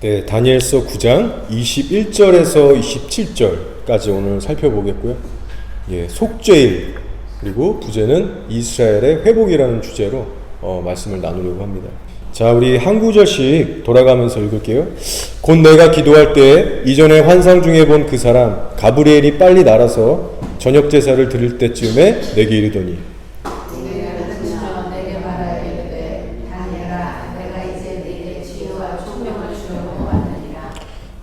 네, 다니엘서 9장 21절에서 27절까지 오늘 살펴보겠고요. 예, 속죄일 그리고 부제는 이스라엘의 회복이라는 주제로 말씀을 나누려고 합니다. 자, 우리 한 구절씩 돌아가면서 읽을게요. 곧 내가 기도할 때 이전에 환상 중에 본 그 사람 가브리엘이 빨리 날아서 저녁 제사를 드릴 때쯤에 내게 이르더니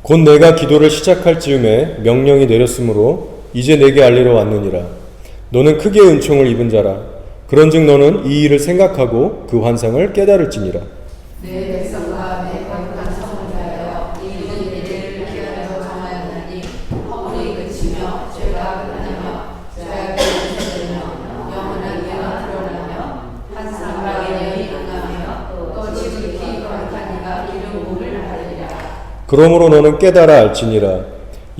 곧 내가 기도를 시작할 즈음에 명령이 내렸으므로 이제 내게 알리러 왔느니라. 너는 크게 은총을 입은 자라. 그런즉 너는 이 일을 생각하고 그 환상을 깨달을지니라. 내 백성과 내 거룩한 성을 위하여 이 일을 기한으로 정하였나니 허물이 그치며 죄가 끝나며 죄악이 없어지며 영원한 위가 드러나며 한 사람에게 영이 응하며 또 지극히 거룩한 이가 이룬 몸을 하리라. 그러므로 너는 깨달아 알지니라.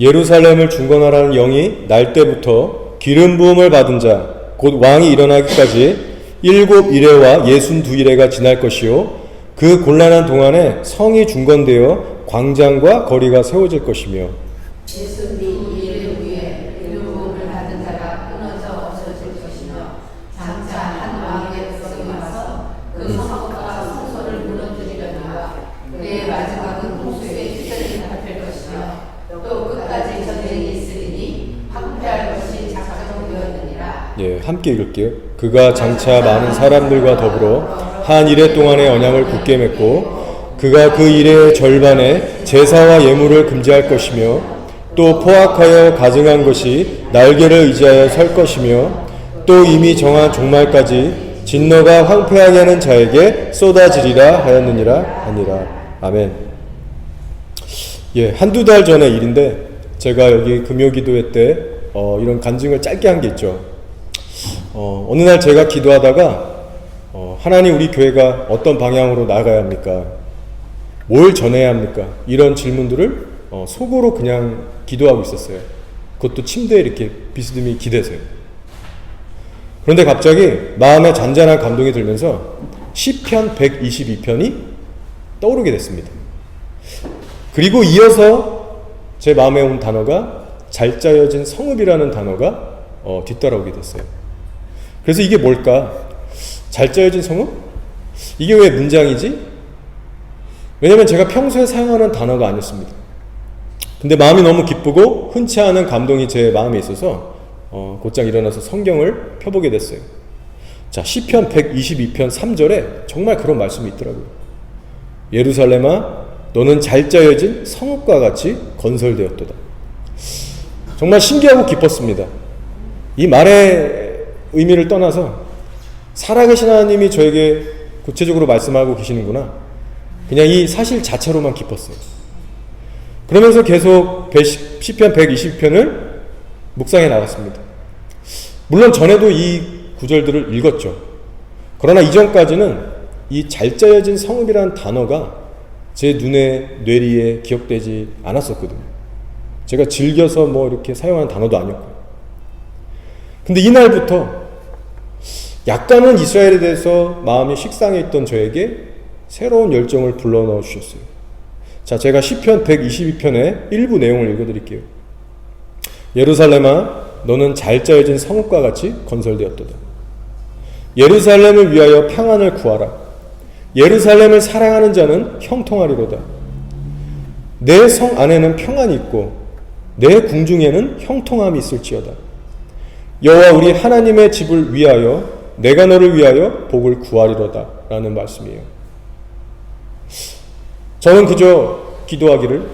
예루살렘을 중건하라는 영이 날 때부터 기름 부음을 받은 자 곧 왕이 일어나기까지 7일회와 62일회가 지날 것이요 그 곤란한 동안에 성이 중건되어 광장과 거리가 세워질 것이며 62일 후에 기름 부음을 받은 자가 끊어져 없어질 것이며 장차 한 왕의 백성이 와서 그 성읍과 성소를 무너뜨리려니와 그의 마지막은 홍수의 휘저림이 될 것이며 또 끝까지 전쟁이 있으리니 황폐할 것이 작정되었느니라. 예, 함께 읽을게요. 그가 장차 많은 사람들과 더불어 한 일해 동안의 언약을 굳게 맺고 그가 그 일의 절반에 제사와 예물을 금지할 것이며 또 포악하여 가증한 것이 날개를 의지하여 설 것이며 또 이미 정한 종말까지 진노가 황폐하게 하는 자에게 쏟아지리라 하였느니라 하니라. 아멘. 예, 한두 달 전의 일인데 제가 여기 금요기도회 때 이런 간증을 짧게 한 게 있죠. 어느 날 제가 기도하다가 하나님 우리 교회가 어떤 방향으로 나가야 합니까? 뭘 전해야 합니까? 이런 질문들을 속으로 그냥 기도하고 있었어요. 그것도 침대에 이렇게 비스듬히 기대서요. 그런데 갑자기 마음에 잔잔한 감동이 들면서 시편 122편이 떠오르게 됐습니다. 그리고 이어서 제 마음에 온 단어가 잘 짜여진 성읍이라는 단어가 뒤따라오게 됐어요. 그래서 이게 뭘까? 잘 짜여진 성읍? 이게 왜 문장이지? 왜냐면 제가 평소에 사용하는 단어가 아니었습니다. 근데 마음이 너무 기쁘고 흔치 않은 감동이 제 마음에 있어서 곧장 일어나서 성경을 펴보게 됐어요. 자, 시편 122편 3절에 정말 그런 말씀이 있더라고요. 예루살렘아 너는 잘 짜여진 성읍과 같이 건설되었도다. 정말 신기하고 기뻤습니다. 이 말의 의미를 떠나서 살아계신 하나님이 저에게 구체적으로 말씀하고 계시는구나. 그냥 이 사실 자체로만 기뻤어요. 그러면서 계속 시편 120편을 묵상해 나갔습니다. 물론 전에도 이 구절들을 읽었죠. 그러나 이전까지는 이 잘 짜여진 성읍이라는 단어가 제 눈에 뇌리에 기억되지 않았었거든요. 제가 즐겨서 이렇게 사용하는 단어도 아니었고요. 근데 이날부터 약간은 이스라엘에 대해서 마음이 식상해 있던 저에게 새로운 열정을 불러넣어 주셨어요. 자, 제가 시편 122편의 일부 내용을 읽어드릴게요. 예루살렘아 너는 잘 짜여진 성읍과 같이 건설되었도다. 예루살렘을 위하여 평안을 구하라. 예루살렘을 사랑하는 자는 형통하리로다. 내 성 안에는 평안이 있고 내 궁중에는 형통함이 있을지어다. 여호와 우리 하나님의 집을 위하여 내가 너를 위하여 복을 구하리로다 라는 말씀이에요. 저는 그저 기도하기를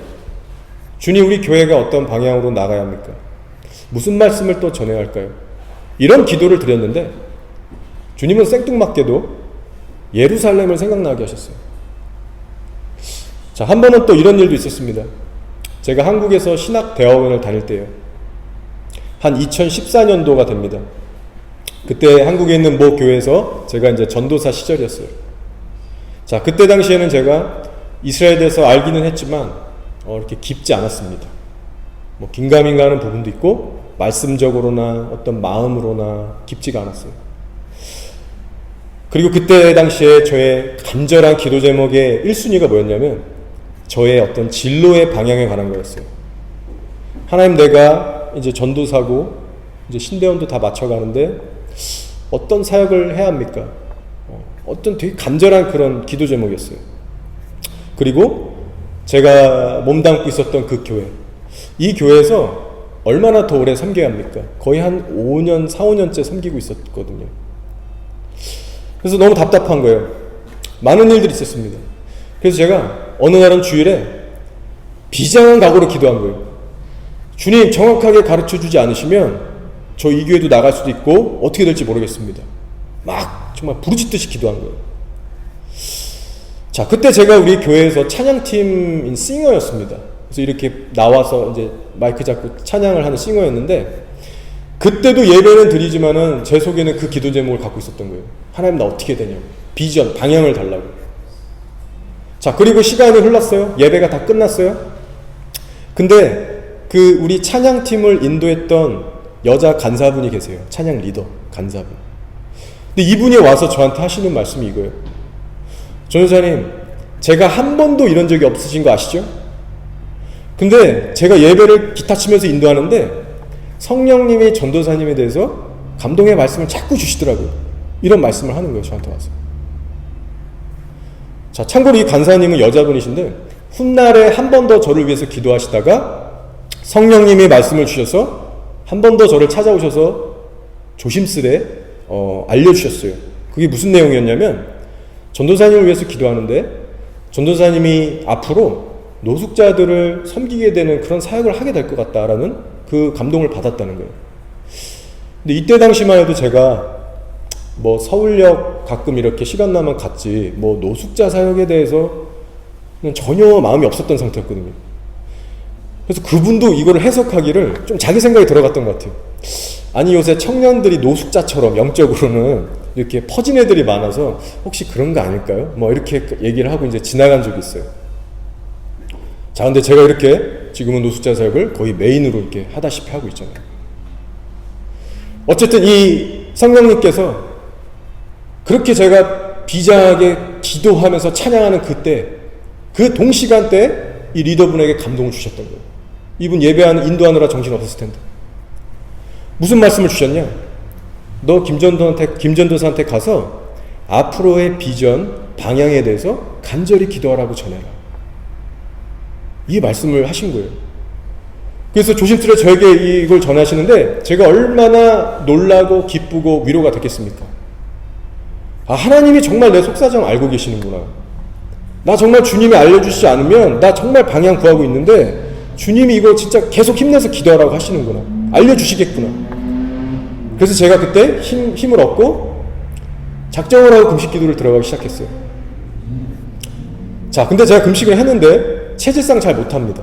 주님 우리 교회가 어떤 방향으로 나가야 합니까? 무슨 말씀을 또 전해야 할까요? 이런 기도를 드렸는데 주님은 생뚱맞게도 예루살렘을 생각나게 하셨어요. 자, 한 번은 또 이런 일도 있었습니다. 제가 한국에서 신학대학원을 다닐 때요. 한 2014년도가 됩니다. 그때 한국에 있는 모 교회에서 제가 이제 전도사 시절이었어요. 자, 그때 당시에는 제가 이스라엘에 대해서 알기는 했지만 이렇게 깊지 않았습니다. 긴가민가 하는 부분도 있고 말씀적으로나 어떤 마음으로나 깊지가 않았어요. 그리고 그때 당시에 저의 간절한 기도 제목의 1순위가 뭐였냐면 저의 어떤 진로의 방향에 관한 거였어요. 하나님, 내가 이제 전도사고 이제 신대원도 다 맞춰가는데 어떤 사역을 해야 합니까? 어떤 되게 간절한 그런 기도 제목이었어요. 그리고 제가 몸담고 있었던 그 교회, 이 교회에서 얼마나 더 오래 섬겨야 합니까? 거의 한 5년, 4, 5년째 섬기고 있었거든요. 그래서 너무 답답한 거예요. 많은 일들이 있었습니다. 그래서 제가 어느 날은 주일에 비장한 각오로 기도한 거예요. 주님, 정확하게 가르쳐주지 않으시면 저 이 교회도 나갈 수도 있고 어떻게 될지 모르겠습니다. 막 정말 부르짖듯이 기도한 거예요. 자, 그때 제가 우리 교회에서 찬양팀인 싱어였습니다. 그래서 이렇게 나와서 이제 마이크 잡고 찬양을 하는 싱어였는데, 그때도 예배는 드리지만은 제 속에는 그 기도 제목을 갖고 있었던 거예요. 하나님, 나 어떻게 되냐고. 비전, 방향을 달라고. 자, 그리고 시간이 흘렀어요. 예배가 다 끝났어요. 근데 그 우리 찬양팀을 인도했던 여자 간사분이 계세요. 찬양 리더 간사분. 근데 이분이 와서 저한테 하시는 말씀이 이거예요. 전도사님, 제가 한 번도 이런 적이 없으신 거 아시죠? 근데 제가 예배를 기타 치면서 인도하는데 성령님이 전도사님에 대해서 감동의 말씀을 자꾸 주시더라고요. 이런 말씀을 하는 거예요, 저한테 와서. 자, 참고로 이 간사님은 여자분이신데 훗날에 한 번 더 저를 위해서 기도하시다가 성령님이 말씀을 주셔서 한 번 더 저를 찾아오셔서 조심스레 알려주셨어요. 그게 무슨 내용이었냐면, 전도사님을 위해서 기도하는데 전도사님이 앞으로 노숙자들을 섬기게 되는 그런 사역을 하게 될 것 같다라는 그 감동을 받았다는 거예요. 근데 이때 당시만 해도 제가 뭐 서울역 가끔 이렇게 시간 나면 갔지 뭐 노숙자 사역에 대해서 전혀 마음이 없었던 상태였거든요. 그래서 그분도 이거를 해석하기를 좀 자기 생각이 들어갔던 것 같아요. 아니, 요새 청년들이 노숙자처럼 영적으로는 이렇게 퍼진 애들이 많아서 혹시 그런 거 아닐까요? 뭐 이렇게 얘기를 하고 이제 지나간 적이 있어요. 자, 근데 제가 이렇게 지금은 노숙자 사역을 거의 메인으로 이렇게 하다시피 하고 있잖아요. 어쨌든 이 성령님께서 그렇게 제가 비장하게 기도하면서 찬양하는 그때, 그 동시간대에 이 리더분에게 감동을 주셨던 거예요. 이분 인도하느라 정신 없었을 텐데. 무슨 말씀을 주셨냐? 너 김전도사한테 가서 앞으로의 비전, 방향에 대해서 간절히 기도하라고 전해라. 이 말씀을 하신 거예요. 그래서 조심스레 저에게 이걸 전하시는데 제가 얼마나 놀라고 기쁘고 위로가 됐겠습니까? 아, 하나님이 정말 내 속사정 알고 계시는구나. 나 정말 주님이 알려주시지 않으면 나 정말 방향 구하고 있는데 주님이 이거 진짜 계속 힘내서 기도하라고 하시는구나. 알려주시겠구나. 그래서 제가 그때 힘을 얻고 작정을 하고 금식 기도를 들어가기 시작했어요. 자, 근데 제가 금식을 했는데 체질상 잘 못합니다.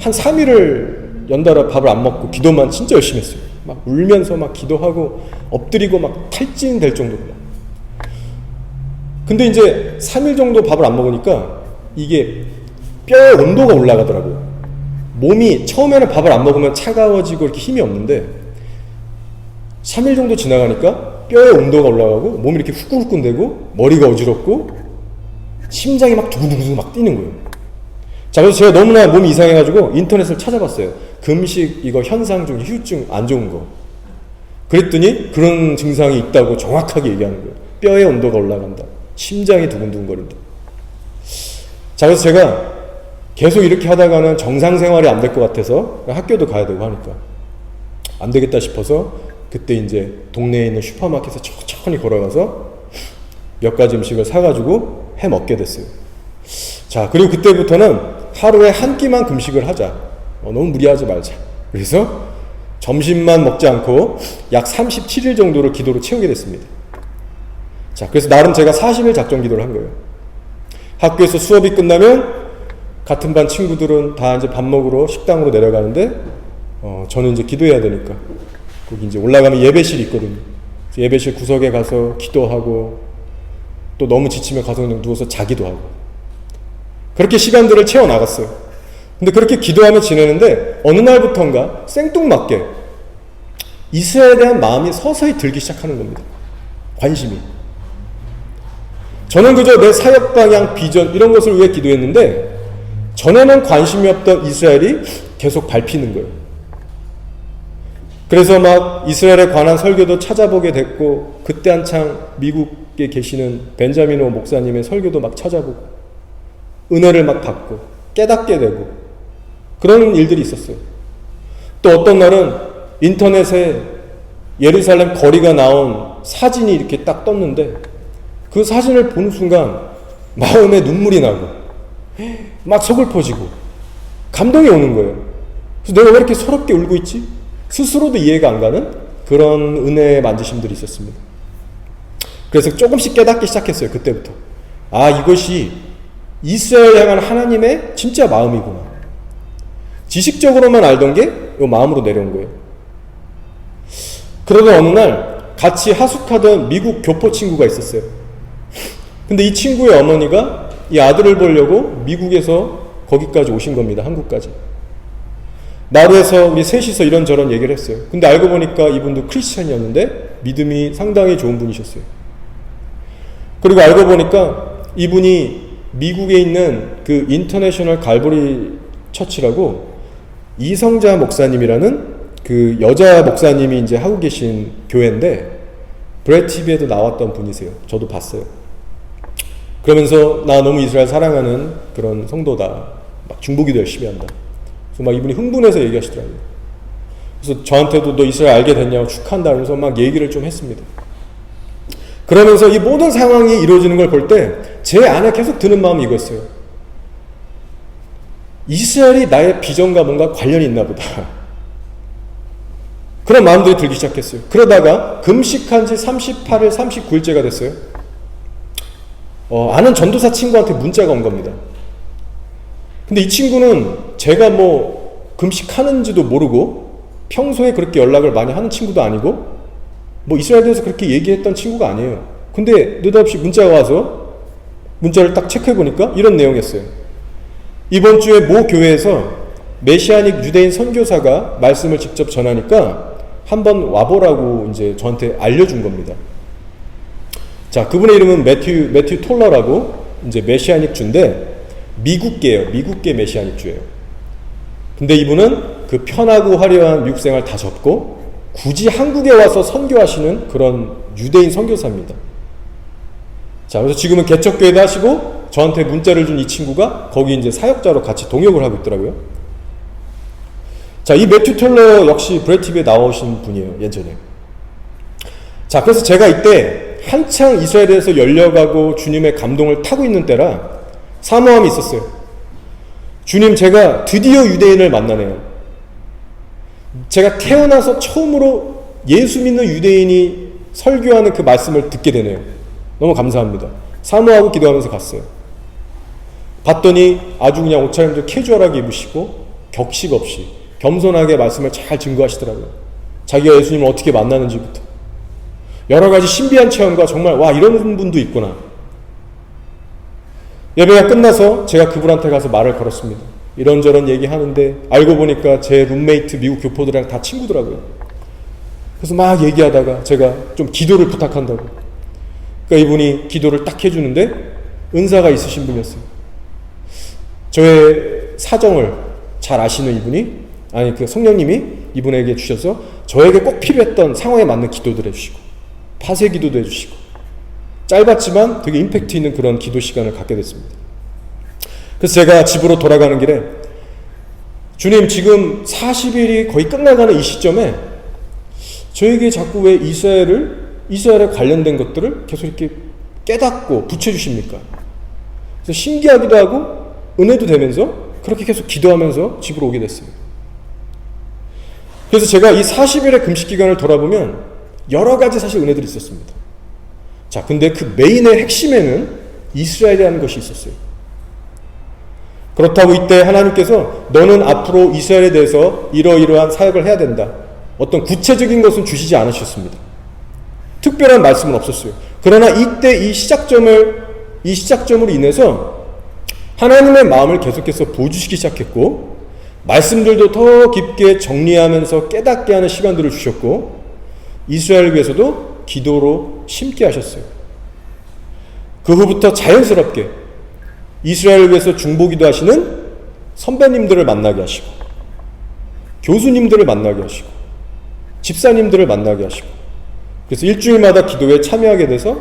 한 3일을 연달아 밥을 안 먹고 기도만 진짜 열심히 했어요. 막 울면서 막 기도하고 엎드리고 막 탈진될 정도로. 근데 이제 3일 정도 밥을 안 먹으니까 이게 뼈의 온도가 올라가더라고요. 몸이 처음에는 밥을 안 먹으면 차가워지고 이렇게 힘이 없는데 3일 정도 지나가니까 뼈의 온도가 올라가고 몸이 이렇게 후끈후끈되고 머리가 어지럽고 심장이 막 두근두근 막 뛰는 거예요. 자, 그래서 제가 너무나 몸이 이상해가지고 인터넷을 찾아봤어요. 금식 이거 현상 중 후유증 안 좋은 거. 그랬더니 그런 증상이 있다고 정확하게 얘기하는 거예요. 뼈의 온도가 올라간다. 심장이 두근두근거린다. 자, 그래서 제가 계속 이렇게 하다가는 정상 생활이 안 될 것 같아서 학교도 가야 되고 하니까 안 되겠다 싶어서 그때 이제 동네에 있는 슈퍼마켓에 천천히 걸어가서 몇 가지 음식을 사가지고 해 먹게 됐어요. 자, 그리고 그때부터는 하루에 한 끼만 금식을 하자. 너무 무리하지 말자. 그래서 점심만 먹지 않고 약 37일 정도를 기도로 채우게 됐습니다. 자, 그래서 나름 제가 40일 작정 기도를 한 거예요. 학교에서 수업이 끝나면 같은 반 친구들은 다 이제 밥 먹으러 식당으로 내려가는데 저는 이제 기도해야 되니까 거기 이제 올라가면 예배실이 있거든요. 예배실 구석에 가서 기도하고 또 너무 지치면 가서 그냥 누워서 자기도 하고 그렇게 시간들을 채워 나갔어요. 근데 그렇게 기도하며 지내는데 어느 날부터인가 생뚱맞게 이스라엘에 대한 마음이 서서히 들기 시작하는 겁니다. 관심이. 저는 그저 내 사역 방향, 비전 이런 것을 위해 기도했는데 전에는 관심이 없던 이스라엘이 계속 밟히는 거예요. 그래서 막 이스라엘에 관한 설교도 찾아보게 됐고, 그때 한창 미국에 계시는 벤자민 목사님의 설교도 막 찾아보고, 은혜를 막 받고, 깨닫게 되고, 그런 일들이 있었어요. 또 어떤 날은 인터넷에 예루살렘 거리가 나온 사진이 이렇게 딱 떴는데, 그 사진을 보는 순간 마음에 눈물이 나고, 막 서글퍼지고, 감동이 오는 거예요. 그래서 내가 왜 이렇게 서럽게 울고 있지? 스스로도 이해가 안 가는 그런 은혜의 만지심들이 있었습니다. 그래서 조금씩 깨닫기 시작했어요. 그때부터. 아, 이것이 이스라엘 향한 하나님의 진짜 마음이구나. 지식적으로만 알던 게 이 마음으로 내려온 거예요. 그러던 어느 날 같이 하숙하던 미국 교포 친구가 있었어요. 근데 이 친구의 어머니가 이 아들을 보려고 미국에서 거기까지 오신 겁니다. 한국까지. 나루에서 우리 셋이서 이런저런 얘기를 했어요. 근데 알고 보니까 이분도 크리스찬이었는데 믿음이 상당히 좋은 분이셨어요. 그리고 알고 보니까 이분이 미국에 있는 그 인터내셔널 갈보리 처치라고 이성자 목사님이라는 그 여자 목사님이 이제 하고 계신 교회인데, 브렛 TV에도 나왔던 분이세요. 저도 봤어요. 그러면서 나 너무 이스라엘 사랑하는 그런 성도다. 막 중보기도 열심히 한다. 그래서 막 이분이 흥분해서 얘기하시더라고요. 그래서 저한테도 너 이스라엘 알게 됐냐고 축하한다 그러면서 막 얘기를 좀 했습니다. 그러면서 이 모든 상황이 이루어지는 걸 볼 때 제 안에 계속 드는 마음이 이거였어요. 이스라엘이 나의 비전과 뭔가 관련이 있나 보다. 그런 마음들이 들기 시작했어요. 그러다가 금식한 지 38일, 39일째가 됐어요. 아는 전도사 친구한테 문자가 온 겁니다. 근데 이 친구는 제가 뭐 금식하는지도 모르고 평소에 그렇게 연락을 많이 하는 친구도 아니고 뭐 이스라엘에 대해서 그렇게 얘기했던 친구가 아니에요. 근데 느닷없이 문자가 와서 문자를 딱 체크해보니까 이런 내용이었어요. 이번 주에 모 교회에서 메시아닉 유대인 선교사가 말씀을 직접 전하니까 한번 와보라고 이제 저한테 알려준 겁니다. 자, 그분의 이름은 매튜 톨러라고 이제 메시아닉 주인데 미국계예요. 미국계 메시아닉 주예요. 근데 이분은 그 편하고 화려한 미국 생활 다 접고 굳이 한국에 와서 선교하시는 그런 유대인 선교사입니다. 자, 그래서 지금은 개척교회도 하시고 저한테 문자를 준 이 친구가 거기 이제 사역자로 같이 동역을 하고 있더라고요. 자, 이 매튜 톨러 역시 브렛 TV에 나오신 분이에요. 예전에. 자, 그래서 제가 이때 한창 이스라엘에서 열려가고 주님의 감동을 타고 있는 때라 사모함이 있었어요. 주님, 제가 드디어 유대인을 만나네요. 제가 태어나서 처음으로 예수 믿는 유대인이 설교하는 그 말씀을 듣게 되네요. 너무 감사합니다. 사모하고 기도하면서 갔어요. 봤더니 아주 그냥 옷차림도 캐주얼하게 입으시고 격식 없이 겸손하게 말씀을 잘 증거하시더라고요. 자기가 예수님을 어떻게 만나는지부터 여러 가지 신비한 체험과 정말 와, 이런 분도 있구나. 예배가 끝나서 제가 그분한테 가서 말을 걸었습니다. 이런저런 얘기하는데 알고 보니까 제 룸메이트 미국 교포들이랑 다 친구더라고요. 그래서 막 얘기하다가 제가 좀 기도를 부탁한다고. 그러니까 이분이 기도를 딱 해주는데 은사가 있으신 분이었어요. 저의 사정을 잘 아시는 이분이, 아니 그 성령님이 이분에게 주셔서 저에게 꼭 필요했던 상황에 맞는 기도도 해주시고 파쇄 기도도 해주시고 짧았지만 되게 임팩트 있는 그런 기도 시간을 갖게 됐습니다. 그래서 제가 집으로 돌아가는 길에 주님, 지금 40일이 거의 끝나가는 이 시점에 저에게 자꾸 왜 이스라엘에 관련된 것들을 계속 이렇게 깨닫고 붙여주십니까? 그래서 신기하기도 하고 은혜도 되면서 그렇게 계속 기도하면서 집으로 오게 됐어요. 그래서 제가 이 40일의 금식 기간을 돌아보면 여러 가지 사실 은혜들이 있었습니다. 자, 근데 그 메인의 핵심에는 이스라엘이라는 것이 있었어요. 그렇다고 이때 하나님께서 너는 앞으로 이스라엘에 대해서 이러이러한 사역을 해야 된다. 어떤 구체적인 것은 주시지 않으셨습니다. 특별한 말씀은 없었어요. 그러나 이때 이 시작점으로 인해서 하나님의 마음을 계속해서 보여주시기 시작했고 말씀들도 더 깊게 정리하면서 깨닫게 하는 시간들을 주셨고 이스라엘을 위해서도 기도로 심게 하셨어요. 그 후부터 자연스럽게 이스라엘을 위해서 중보기도 하시는 선배님들을 만나게 하시고, 교수님들을 만나게 하시고, 집사님들을 만나게 하시고, 그래서 일주일마다 기도에 참여하게 돼서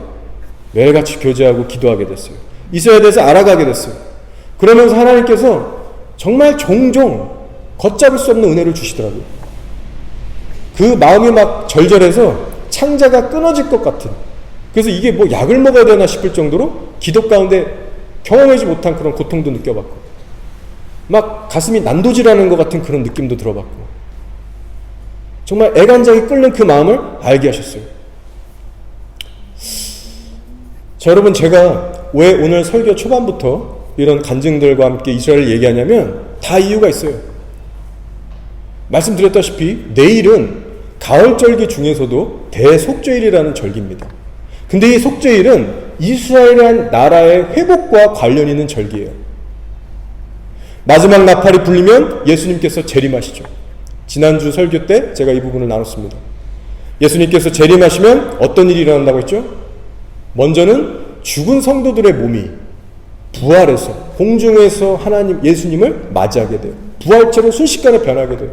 매일같이 교제하고 기도하게 됐어요. 이스라엘에 대해서 알아가게 됐어요. 그러면서 하나님께서 정말 종종 걷잡을 수 없는 은혜를 주시더라고요. 그 마음이 막 절절해서 창자가 끊어질 것 같은, 그래서 이게 뭐 약을 먹어야 되나 싶을 정도로 기도 가운데 경험하지 못한 그런 고통도 느껴봤고, 막 가슴이 난도질하는 것 같은 그런 느낌도 들어봤고, 정말 애간장이 끓는 그 마음을 알게 하셨어요. 자, 여러분, 제가 왜 오늘 설교 초반부터 이런 간증들과 함께 이스라엘을 얘기하냐면 다 이유가 있어요. 말씀드렸다시피 내일은 가을절기 중에서도 대속죄일이라는 절기입니다. 근데 이 속죄일은 이스라엘이라는 나라의 회복과 관련 있는 절기예요. 마지막 나팔이 불리면 예수님께서 재림하시죠. 지난주 설교 때 제가 이 부분을 나눴습니다. 예수님께서 재림하시면 어떤 일이 일어난다고 했죠? 먼저는 죽은 성도들의 몸이 부활해서 공중에서 하나님 예수님을 맞이하게 돼요. 부활체로 순식간에 변하게 돼요.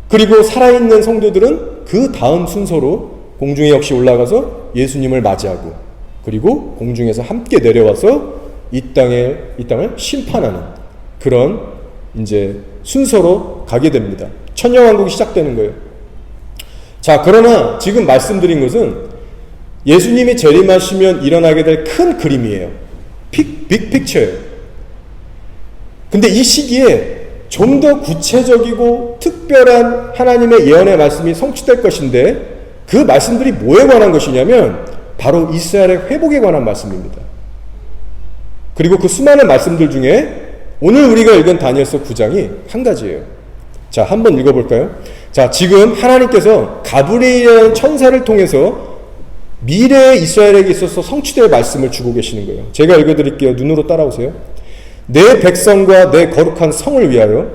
그리고 살아있는 성도들은 그 다음 순서로 공중에 역시 올라가서 예수님을 맞이하고, 그리고 공중에서 함께 내려와서 이 땅을 심판하는 그런 이제 순서로 가게 됩니다. 천년왕국이 시작되는 거예요. 자, 그러나 지금 말씀드린 것은 예수님이 재림하시면 일어나게 될 큰 그림이에요. 빅픽처예요. 근데 이 시기에 좀 더 구체적이고 특별한 하나님의 예언의 말씀이 성취될 것인데, 그 말씀들이 뭐에 관한 것이냐면 바로 이스라엘의 회복에 관한 말씀입니다. 그리고 그 수많은 말씀들 중에 오늘 우리가 읽은 다니엘서 9장이 한 가지예요. 자, 한번 읽어볼까요? 자, 지금 하나님께서 가브리엘이라는 천사를 통해서 미래의 이스라엘에게 있어서 성취될 말씀을 주고 계시는 거예요. 제가 읽어드릴게요. 눈으로 따라오세요. 내 백성과 내 거룩한 성을 위하여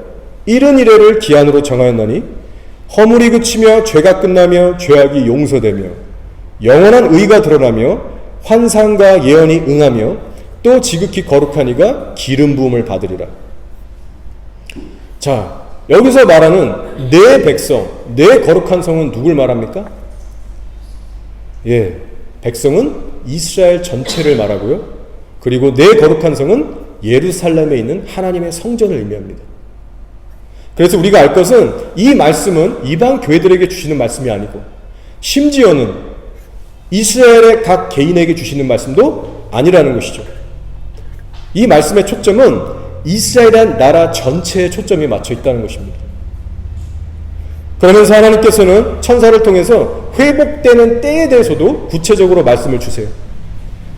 이른 이래를 기한으로 정하였나니 허물이 그치며 죄가 끝나며 죄악이 용서되며 영원한 의가 드러나며 환상과 예언이 응하며 또 지극히 거룩한 이가 기름 부음을 받으리라. 자, 여기서 말하는 내 백성, 내 거룩한 성은 누굴 말합니까? 예, 백성은 이스라엘 전체를 말하고요. 그리고 내 거룩한 성은 예루살렘에 있는 하나님의 성전을 의미합니다. 그래서 우리가 알 것은 이 말씀은 이방 교회들에게 주시는 말씀이 아니고, 심지어는 이스라엘의 각 개인에게 주시는 말씀도 아니라는 것이죠. 이 말씀의 초점은 이스라엘이라는 나라 전체에 초점이 맞춰 있다는 것입니다. 그러면서 하나님께서는 천사를 통해서 회복되는 때에 대해서도 구체적으로 말씀을 주세요.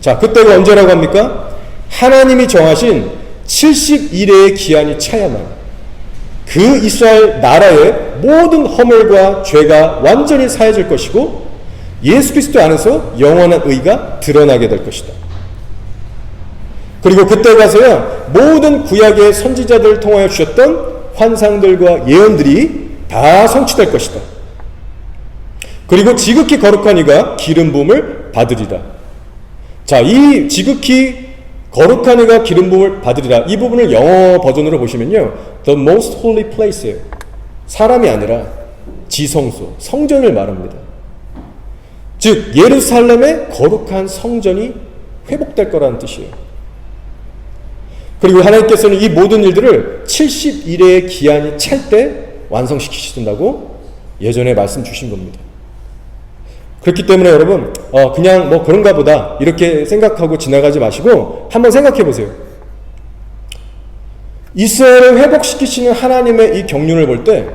자, 그때가 언제라고 합니까? 하나님이 정하신 70일의 기한이 차야만 그 이스라엘 나라의 모든 허물과 죄가 완전히 사해질 것이고, 예수 그리스도 안에서 영원한 의가 드러나게 될 것이다. 그리고 그때 가서야 모든 구약의 선지자들을 통하여 주셨던 환상들과 예언들이 다 성취될 것이다. 그리고 지극히 거룩한 이가 기름 부음을 받으리라. 자, 이 지극히 거룩한 이가 기름 부음을 받으리라, 이 부분을 영어 버전으로 보시면요, The most holy place예요. 사람이 아니라 지성소, 성전을 말합니다. 즉 예루살렘의 거룩한 성전이 회복될 거라는 뜻이에요. 그리고 하나님께서는 이 모든 일들을 70일의 기한이 찰 때 완성시키신다고 예전에 말씀 주신 겁니다. 그렇기 때문에 여러분, 그냥 뭐 그런가 보다 이렇게 생각하고 지나가지 마시고 한번 생각해 보세요. 이스라엘을 회복시키시는 하나님의 이 경륜을 볼 때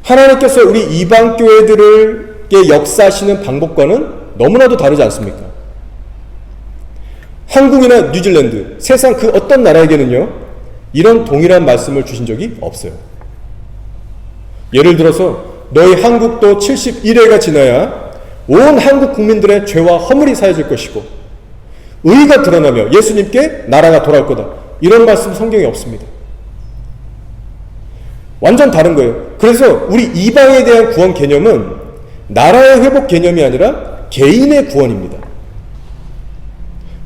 하나님께서 우리 이방 교회들에게 역사하시는 방법과는 너무나도 다르지 않습니까? 한국이나 뉴질랜드, 세상 그 어떤 나라에게는요, 이런 동일한 말씀을 주신 적이 없어요. 예를 들어서 너희 한국도 71회가 지나야 온 한국 국민들의 죄와 허물이 사해질 것이고 의가 드러나며 예수님께 나라가 돌아올 거다, 이런 말씀 성경에 없습니다. 완전 다른 거예요. 그래서 우리 이방에 대한 구원 개념은 나라의 회복 개념이 아니라 개인의 구원입니다.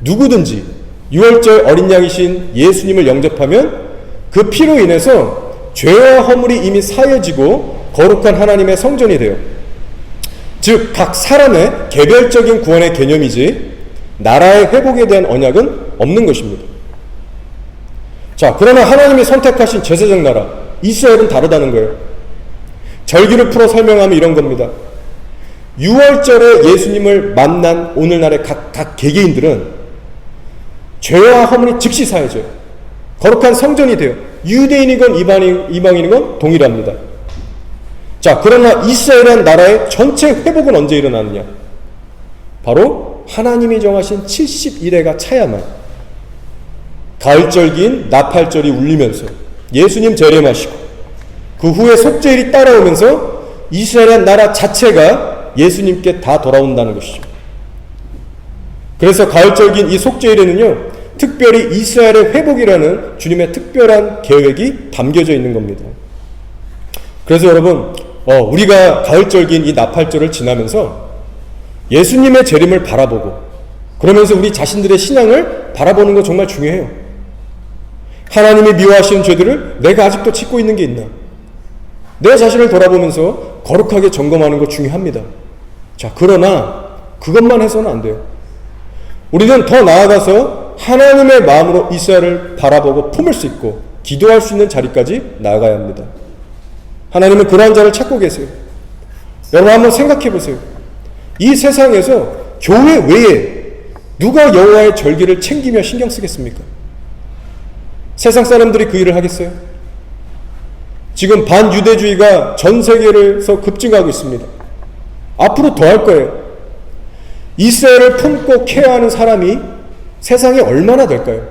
누구든지 6월절 어린 양이신 예수님을 영접하면 그 피로 인해서 죄와 허물이 이미 사여지고 거룩한 하나님의 성전이 돼요. 즉 각 사람의 개별적인 구원의 개념이지 나라의 회복에 대한 언약은 없는 것입니다. 자, 그러나 하나님이 선택하신 제사장 나라 이스라엘은 다르다는 거예요. 절기를 풀어 설명하면 이런 겁니다. 6월절에 예수님을 만난 오늘날의 각 개개인들은 죄와 허물이 즉시 사해져요. 거룩한 성전이 돼요. 유대인이건 이방인이건 동일합니다. 자, 그러나 이스라엘이라는 나라의 전체 회복은 언제 일어나느냐? 바로 하나님이 정하신 70일회가 차야만 가을절기인 나팔절이 울리면서 예수님 재림하시고 그 후에 속죄일이 따라오면서 이스라엘이라는 나라 자체가 예수님께 다 돌아온다는 것이죠. 그래서 가을절기인 이 속죄일에는요, 특별히 이스라엘의 회복이라는 주님의 특별한 계획이 담겨져 있는 겁니다. 그래서 여러분, 우리가 가을절기인 이 나팔절을 지나면서 예수님의 재림을 바라보고 그러면서 우리 자신들의 신앙을 바라보는 거 정말 중요해요. 하나님이 미워하시는 죄들을 내가 아직도 짓고 있는 게 있나? 내 자신을 돌아보면서 거룩하게 점검하는 거 중요합니다. 자, 그러나 그것만 해서는 안 돼요. 우리는 더 나아가서 하나님의 마음으로 이스라엘을 바라보고 품을 수 있고 기도할 수 있는 자리까지 나아가야 합니다. 하나님은 그러한 자를 찾고 계세요. 여러분 한번 생각해 보세요. 이 세상에서 교회 외에 누가 여호와의 절기를 챙기며 신경 쓰겠습니까? 세상 사람들이 그 일을 하겠어요? 지금 반유대주의가 전 세계에서 급증하고 있습니다. 앞으로 더 할 거예요. 이스라엘을 품고 케어하는 사람이 세상에 얼마나 될까요?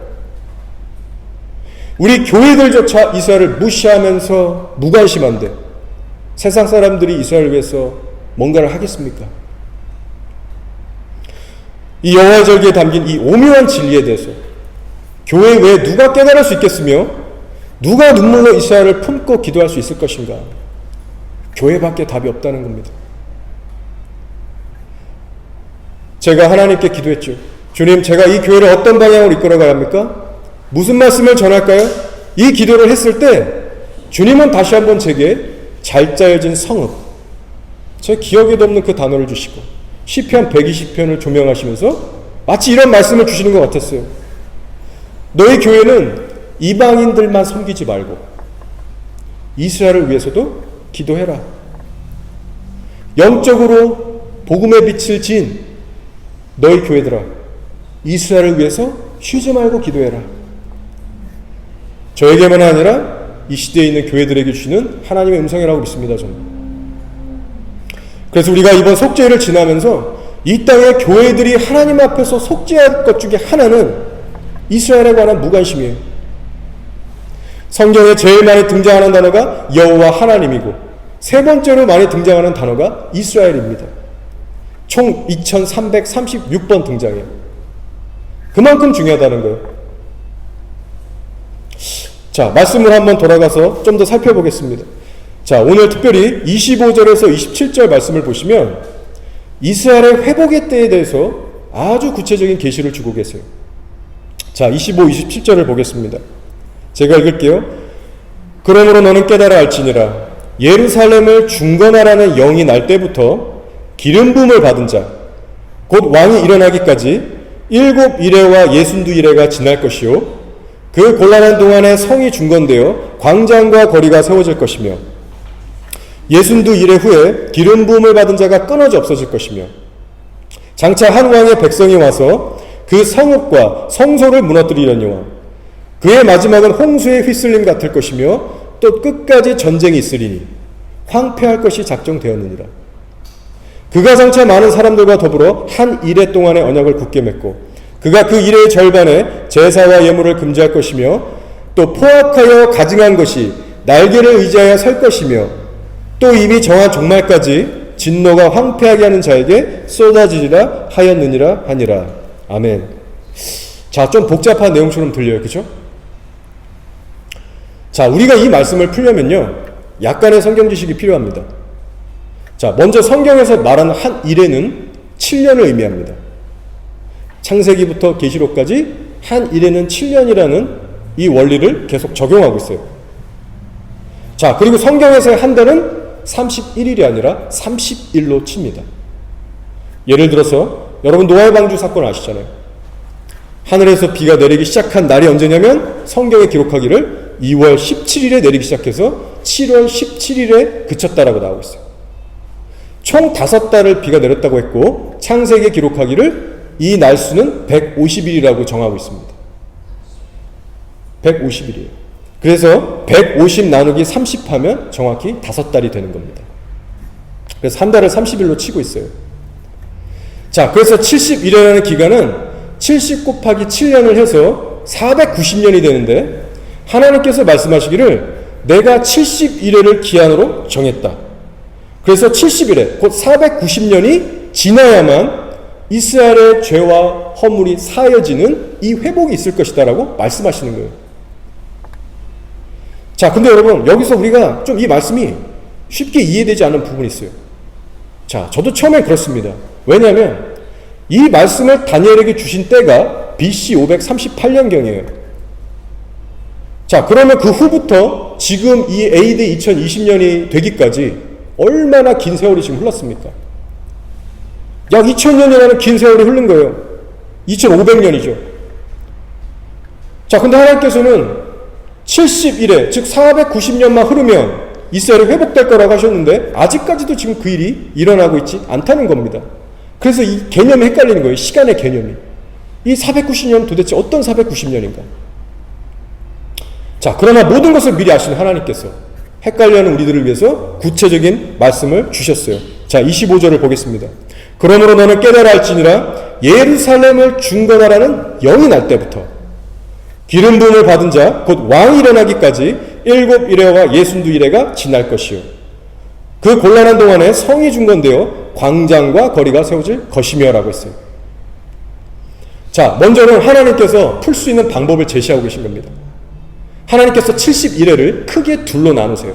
우리 교회들조차 이스라엘을 무시하면서 무관심한데 세상 사람들이 이스라엘을 위해서 뭔가를 하겠습니까? 이 여호와의 절기에 담긴 이 오묘한 진리에 대해서 교회 외에 누가 깨달을 수 있겠으며 누가 눈물로 이스라엘을 품고 기도할 수 있을 것인가? 교회밖에 답이 없다는 겁니다. 제가 하나님께 기도했죠. 주님, 제가 이 교회를 어떤 방향으로 이끌어가야 합니까? 무슨 말씀을 전할까요? 이 기도를 했을 때 주님은 다시 한번 제게 잘 짜여진 성읍, 제 기억에도 없는 그 단어를 주시고 시편 120편을 조명하시면서 마치 이런 말씀을 주시는 것 같았어요. 너희 교회는 이방인들만 섬기지 말고 이스라엘을 위해서도 기도해라. 영적으로 복음의 빛을 진 너희 교회들아, 이스라엘을 위해서 쉬지 말고 기도해라. 저에게만 아니라 이 시대에 있는 교회들에게 주시는 하나님의 음성이라고 믿습니다, 저는. 그래서 우리가 이번 속죄일을 지나면서 이 땅의 교회들이 하나님 앞에서 속죄할 것 중에 하나는 이스라엘에 관한 무관심이에요. 성경에 제일 많이 등장하는 단어가 여호와 하나님이고 세 번째로 많이 등장하는 단어가 이스라엘입니다. 총 2336번 등장해요. 그만큼 중요하다는 거예요. 자, 말씀을 한번 돌아가서 좀 더 살펴보겠습니다. 자, 오늘 특별히 25절에서 27절 말씀을 보시면 이스라엘의 회복의 때에 대해서 아주 구체적인 계시를 주고 계세요. 자, 25, 27절을 보겠습니다. 제가 읽을게요. 그러므로 너는 깨달아 알지니라. 예루살렘을 중건하라는 영이 날 때부터 기름 부음을 받은 자, 곧 왕이 일어나기까지 7 이레와 62 이레가 지날 것이요. 그 곤란한 동안에 성이 중건되어 광장과 거리가 세워질 것이며 62 이레 후에 기름 부음을 받은 자가 끊어져 없어질 것이며 장차 한 왕의 백성이 와서 그 성읍과 성소를 무너뜨리려니와 그의 마지막은 홍수의 휘슬림 같을 것이며 또 끝까지 전쟁이 있으리니 황폐할 것이 작정되었느니라. 그가 장차 많은 사람들과 더불어 한 이레 동안의 언약을 굳게 맺고 그가 그 이레의 절반에 제사와 예물을 금지할 것이며 또 포악하여 가증한 것이 날개를 의지하여 설 것이며 또 이미 정한 종말까지 진노가 황폐하게 하는 자에게 쏟아지리라 하였느니라 하니라. 아멘. 자, 좀 복잡한 내용처럼 들려요, 그죠? 자, 우리가 이 말씀을 풀려면요 약간의 성경 지식이 필요합니다. 자, 먼저 성경에서 말하는 한 이레는 7년을 의미합니다. 창세기부터 계시록까지 한 이레는 7년이라는 이 원리를 계속 적용하고 있어요. 자, 그리고 성경에서의 한 달은 31일이 아니라 30일로 칩니다. 예를 들어서 여러분 노아의 방주 사건 아시잖아요. 하늘에서 비가 내리기 시작한 날이 언제냐면 성경에 기록하기를 2월 17일에 내리기 시작해서 7월 17일에 그쳤다라고 나오고 있어요. 총 5달을 비가 내렸다고 했고 창세기에 기록하기를 이 날수는 150일이라고 정하고 있습니다. 150일이에요. 그래서 150 나누기 30 하면 정확히 5달이 되는 겁니다. 그래서 한 달을 30일로 치고 있어요. 자, 그래서 71회라는 기간은 70 곱하기 7년을 해서 490년이 되는데 하나님께서 말씀하시기를 내가 71회를 기한으로 정했다. 그래서 71회, 곧 490년이 지나야만 이스라엘의 죄와 허물이 사여지는 이 회복이 있을 것이다 라고 말씀하시는 거예요. 자, 근데 여러분 여기서 우리가 좀 이 말씀이 쉽게 이해되지 않는 부분이 있어요. 자, 저도 처음엔 그렇습니다. 왜냐하면 이 말씀을 다니엘에게 주신 때가 BC 538년경이에요. 자, 그러면 그 후부터 지금 이 AD 2020년이 되기까지 얼마나 긴 세월이 지금 흘렀습니까? 약 2000년이라는 긴 세월이 흐른 거예요. 2500년이죠. 자, 근데 하나님께서는 71회, 즉 490년만 흐르면 이스라엘이 회복될 거라고 하셨는데 아직까지도 지금 그 일이 일어나고 있지 않다는 겁니다. 그래서 이 개념이 헷갈리는 거예요. 시간의 개념이. 이 490년 도대체 어떤 490년인가? 자, 그러나 모든 것을 미리 아시는 하나님께서 헷갈려하는 우리들을 위해서 구체적인 말씀을 주셨어요. 자, 25절을 보겠습니다. 그러므로 너는 깨달아 할지니라 예루살렘을 중건하라는 영이 날 때부터 기름 부음을 받은 자 곧 왕이 일어나기까지 7일회와 62일회가 지날 것이요 그 곤란한 동안에 성이 중건되어 광장과 거리가 세워질 것이며 라고 했어요. 자, 먼저는 하나님께서 풀 수 있는 방법을 제시하고 계신 겁니다. 하나님께서 71회를 크게 둘로 나누세요.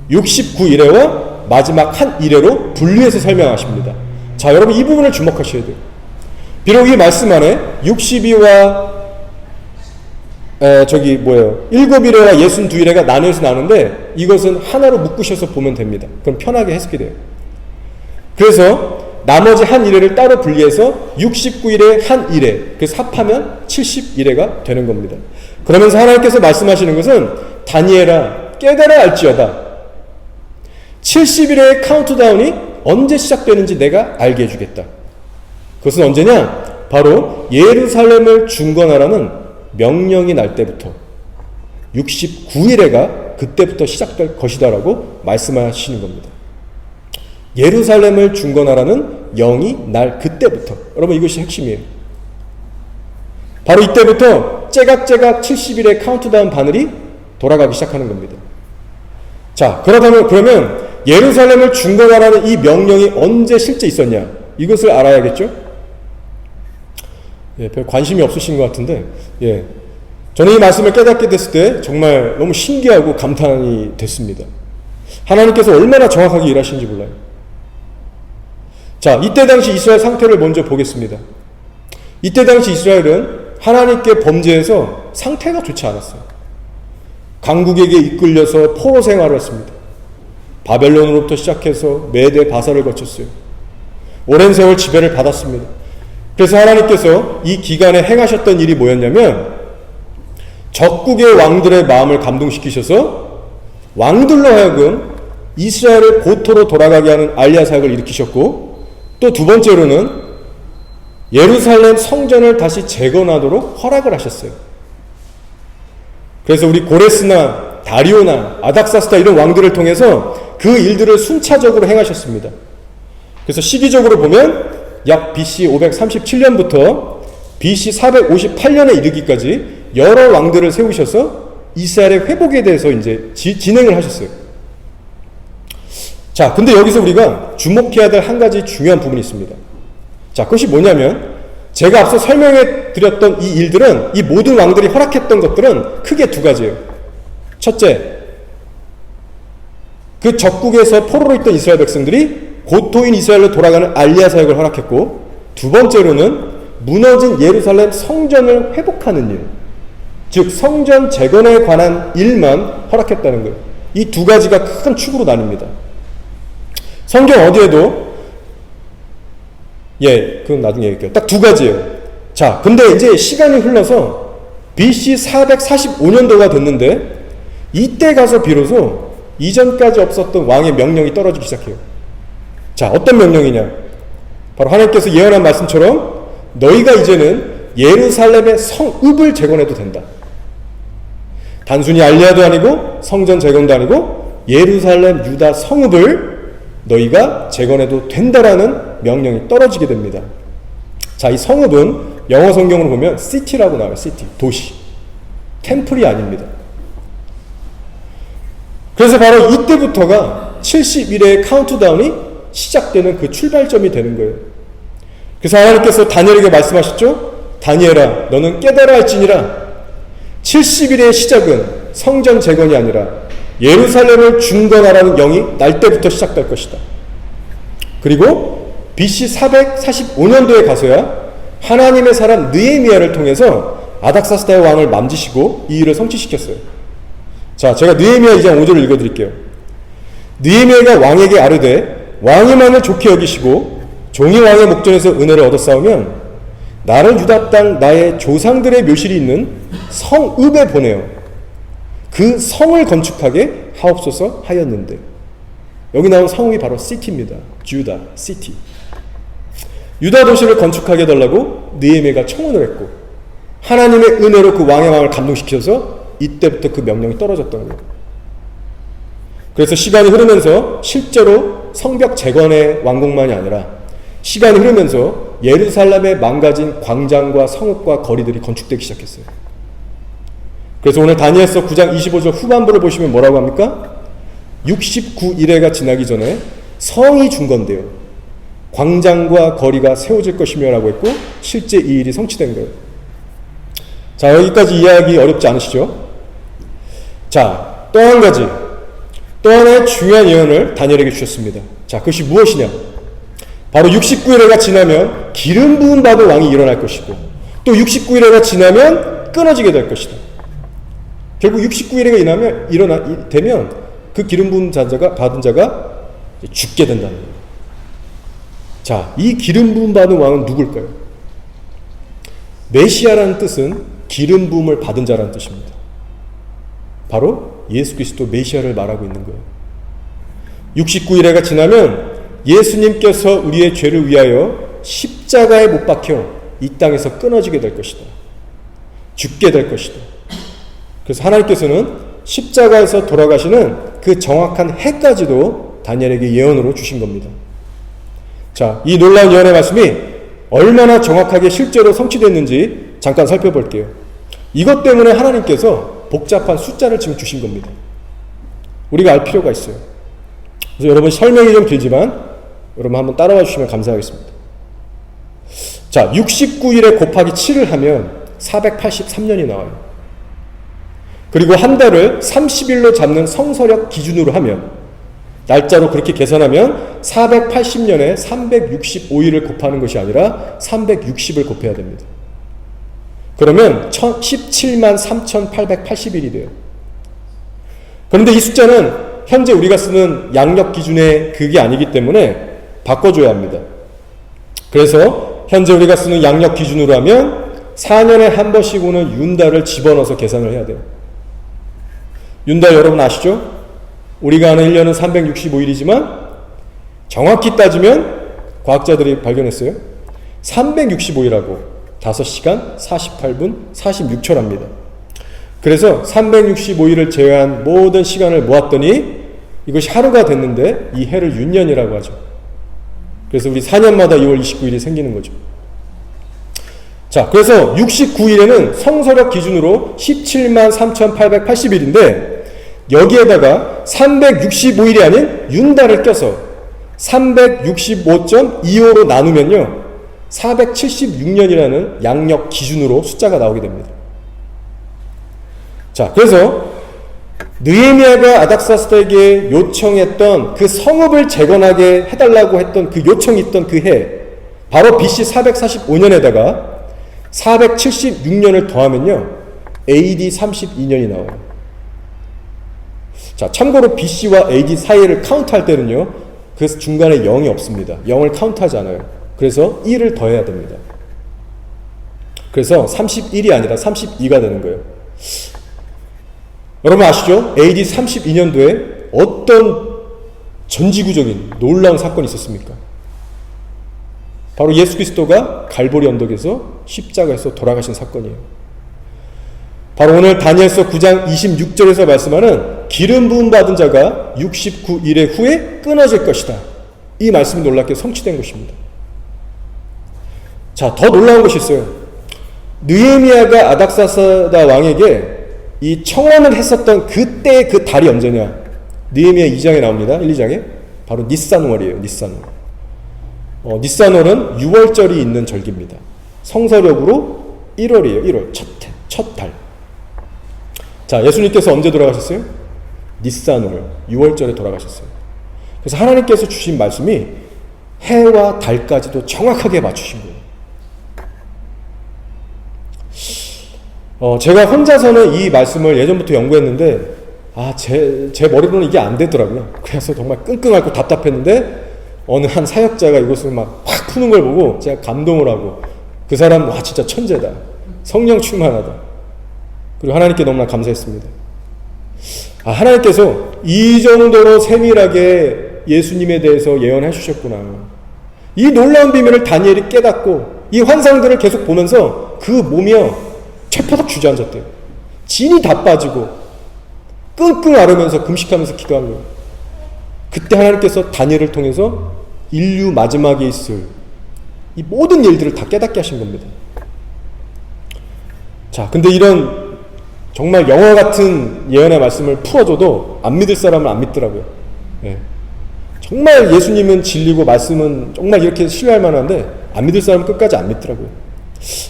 69일회와 마지막 한 일회로 분리해서 설명하십니다. 자, 여러분 이 부분을 주목하셔야 돼요. 비록 이 말씀 안에 62와 7일회와 62일회가 나뉘어서 나누는데 이것은 하나로 묶으셔서 보면 됩니다. 그럼 편하게 해석이 돼요. 그래서 나머지 한 일회를 따로 분리해서 69일에 한 일회, 그래서 합하면 71회가 되는 겁니다. 그러면서 하나님께서 말씀하시는 것은 다니엘아 깨달아 알지어다. 71회의 카운트다운이 언제 시작되는지 내가 알게 해주겠다. 그것은 언제냐? 바로 예루살렘을 중건하라는 명령이 날 때부터 69일회가 그때부터 시작될 것이다 라고 말씀하시는 겁니다. 예루살렘을 중건하라는 영이 날 그때부터. 여러분 이것이 핵심이에요. 바로 이때부터 째각째각 70일의 카운트다운 바늘이 돌아가기 시작하는 겁니다. 자, 그러면 예루살렘을 중건하라는 이 명령이 언제 실제 있었냐? 이것을 알아야겠죠? 예, 별 관심이 없으신 것 같은데, 예. 저는 이 말씀을 깨닫게 됐을 때 정말 너무 신기하고 감탄이 됐습니다. 하나님께서 얼마나 정확하게 일하시는지 몰라요. 자, 이때 당시 이스라엘 상태를 먼저 보겠습니다. 이때 당시 이스라엘은 하나님께 범죄해서 상태가 좋지 않았어요. 강국에게 이끌려서 포로 생활을 했습니다. 바벨론으로부터 시작해서 메대 바사를 거쳤어요. 오랜 세월 지배를 받았습니다. 그래서 하나님께서 이 기간에 행하셨던 일이 뭐였냐면 적국의 왕들의 마음을 감동시키셔서 왕들로 하여금 이스라엘을 고토로 돌아가게 하는 알리야 사역을 일으키셨고 또 두 번째로는 예루살렘 성전을 다시 재건하도록 허락을 하셨어요. 그래서 우리 고레스나 다리오나 아닥사스다 이런 왕들을 통해서 그 일들을 순차적으로 행하셨습니다. 그래서 시기적으로 보면 약 BC 537년부터 BC 458년에 이르기까지 여러 왕들을 세우셔서 이스라엘의 회복에 대해서 이제 진행을 하셨어요. 자, 근데 여기서 우리가 주목해야 될 한 가지 중요한 부분이 있습니다. 자, 그것이 뭐냐면 제가 앞서 설명해 드렸던 이 일들은 이 모든 왕들이 허락했던 것들은 크게 두 가지예요. 첫째, 그 적국에서 포로로 있던 이스라엘 백성들이 고토인 이스라엘로 돌아가는 알리야 사역을 허락했고 두 번째로는 무너진 예루살렘 성전을 회복하는 일, 즉 성전 재건에 관한 일만 허락했다는 거예요. 이 두 가지가 큰 축으로 나뉩니다. 성경 어디에도 그건 나중에 얘기할게요. 딱 두 가지예요. 자, 근데 이제 시간이 흘러서 BC 445년도가 됐는데 이때 가서 비로소 이전까지 없었던 왕의 명령이 떨어지기 시작해요. 자, 어떤 명령이냐? 바로 하나님께서 예언한 말씀처럼 너희가 이제는 예루살렘의 성읍을 재건해도 된다. 단순히 알리아도 아니고 성전 재건도 아니고 예루살렘 유다 성읍을 너희가 재건해도 된다라는 명령이 떨어지게 됩니다. 자, 이 성읍은 영어 성경으로 보면 city라고 나와요. city, 도시. 템플이 아닙니다. 그래서 바로 이때부터가 70일의 카운트다운이 시작되는 그 출발점이 되는 거예요. 그래서 하나님께서 다니엘에게 말씀하셨죠. 다니엘아, 너는 깨달아 할지니라 70일의 시작은 성전 재건이 아니라 예루살렘을 중건하라는 영이 날 때부터 시작될 것이다. 그리고 BC 445년도에 가서야 하나님의 사람 느헤미야를 통해서 아닥사스다의 왕을 만지시고 이 일을 성취시켰어요. 자, 제가 느헤미야 2장 5절을 읽어드릴게요. 느헤미야가 왕에게 아뢰되 왕이 만을 좋게 여기시고 종이 왕의 목전에서 은혜를 얻었사오면 나를 유다 땅 나의 조상들의 묘실이 있는 성읍에 보내어 그 성을 건축하게 하옵소서 하였는데, 여기 나온 성읍이 바로 시티입니다. 주다 시티. 유다 도시를 건축하게 해달라고 느헤미야가 청혼을 했고 하나님의 은혜로 그 왕의 마음을 감동시켜서 이때부터 그 명령이 떨어졌던 거예요. 그래서 시간이 흐르면서 실제로 성벽 재건의 완공만이 아니라 시간이 흐르면서 예루살렘에 망가진 광장과 성읍과 거리들이 건축되기 시작했어요. 그래서 오늘 다니엘서 9장 25절 후반부를 보시면 뭐라고 합니까? 69일회가 지나기 전에 성이 중건되어 광장과 거리가 세워질 것이며 라고 했고 실제 이 일이 성취된 거예요. 자, 여기까지 이해하기 어렵지 않으시죠? 자, 또 한 가지, 또 하나의 중요한 예언을 다니엘에게 주셨습니다. 자, 그것이 무엇이냐? 바로 69일회가 지나면 기름 부음 받은 왕이 일어날 것이고 또 69일회가 지나면 끊어지게 될 것이다. 결국 69일회가 되면 그 기름 부음 받은 자가 죽게 된다는 거예요. 자, 이 기름 부음 받은 왕은 누굴까요? 메시아라는 뜻은 기름 부음을 받은 자라는 뜻입니다. 바로 예수 그리스도 메시아를 말하고 있는 거예요. 69일회가 지나면 예수님께서 우리의 죄를 위하여 십자가에 못 박혀 이 땅에서 끊어지게 될 것이다. 죽게 될 것이다. 그래서 하나님께서는 십자가에서 돌아가시는 그 정확한 해까지도 다니엘에게 예언으로 주신 겁니다. 자, 이 놀라운 예언의 말씀이 얼마나 정확하게 실제로 성취됐는지 잠깐 살펴볼게요. 이것 때문에 하나님께서 복잡한 숫자를 지금 주신 겁니다. 우리가 알 필요가 있어요. 그래서 여러분 설명이 좀 길지만 여러분 한번 따라와 주시면 감사하겠습니다. 자, 69일에 곱하기 7을 하면 483년이 나와요. 그리고 한 달을 30일로 잡는 성서력 기준으로 하면 날짜로 그렇게 계산하면 480년에 365일을 곱하는 것이 아니라 360을 곱해야 됩니다. 그러면 17만 3,880일이 돼요. 그런데 이 숫자는 현재 우리가 쓰는 양력 기준의 그게 아니기 때문에 바꿔줘야 합니다. 그래서 현재 우리가 쓰는 양력 기준으로 하면 4년에 한 번씩 오는 윤달을 집어넣어서 계산을 해야 돼요. 윤달 여러분 아시죠? 우리가 아는 1년은 365일이지만 정확히 따지면 과학자들이 발견했어요. 365일하고 5시간 48분 46초랍니다. 그래서 365일을 제외한 모든 시간을 모았더니 이것이 하루가 됐는데 이 해를 윤년이라고 하죠. 그래서 우리 4년마다 2월 29일이 생기는 거죠. 자, 그래서 69일에는 성서력 기준으로 17만 3,880일인데 여기에다가 365일이 아닌 윤달을 껴서 365.25로 나누면요 476년이라는 양력 기준으로 숫자가 나오게 됩니다. 자, 그래서 느헤미야가 아닥사스다에게 요청했던 그 성읍을 재건하게 해달라고 했던 그 요청이 있던 그 해, 바로 BC 445년에다가 476년을 더하면요 AD 32년이 나와요. 자, 참고로 BC와 AD 사이를 카운트할 때는요, 그 중간에 0이 없습니다. 0을 카운트하지 않아요. 그래서 1을 더해야 됩니다. 그래서 31이 아니라 32가 되는 거예요. 여러분 아시죠? AD 32년도에 어떤 전지구적인 놀라운 사건이 있었습니까? 바로 예수 그리스도가 갈보리 언덕에서 십자가에서 돌아가신 사건이에요. 바로 오늘 다니엘서 9장 26절에서 말씀하는 기름 부음 받은 자가 69일의 후에 끊어질 것이다. 이 말씀이 놀랍게 성취된 것입니다. 자, 더 놀라운 것이 있어요. 느헤미야가 아닥사스다 왕에게 이 청원을 했었던 그때의 그 달이 언제냐? 느헤미야 2장에 나옵니다. 1, 2장에. 바로 니산월이에요. 니산월. 니산월은 6월절이 있는 절기입니다. 성서력으로 1월이에요. 1월. 첫 달. 자, 예수님께서 언제 돌아가셨어요? 니산월. 6월절에 돌아가셨어요. 그래서 하나님께서 주신 말씀이 해와 달까지도 정확하게 맞추신 거예요. 제가 혼자서는 이 말씀을 예전부터 연구했는데, 제 머리로는 이게 안 되더라고요. 그래서 정말 끙끙 앓고 답답했는데, 어느 한 사역자가 이것을 막 확 푸는 걸 보고 제가 감동을 하고, 그 사람, 와, 진짜 천재다. 성령 충만하다. 그리고 하나님께 너무나 감사했습니다. 하나님께서 이 정도로 세밀하게 예수님에 대해서 예언해 주셨구나. 이 놀라운 비밀을 다니엘이 깨닫고, 이 환상들을 계속 보면서 그 몸이요, 채퍼덕 주저앉았대요. 진이 다 빠지고 끙끙 앓으면서 금식하면서 기도한 거예요. 그때 하나님께서 다니엘을 통해서 인류 마지막에 있을 이 모든 일들을 다 깨닫게 하신 겁니다. 자, 근데 이런 정말 영화 같은 예언의 말씀을 풀어줘도 안 믿을 사람은 안 믿더라고요. 네. 정말 예수님은 진리고 말씀은 정말 이렇게 신뢰할 만한데 안 믿을 사람은 끝까지 안 믿더라고요.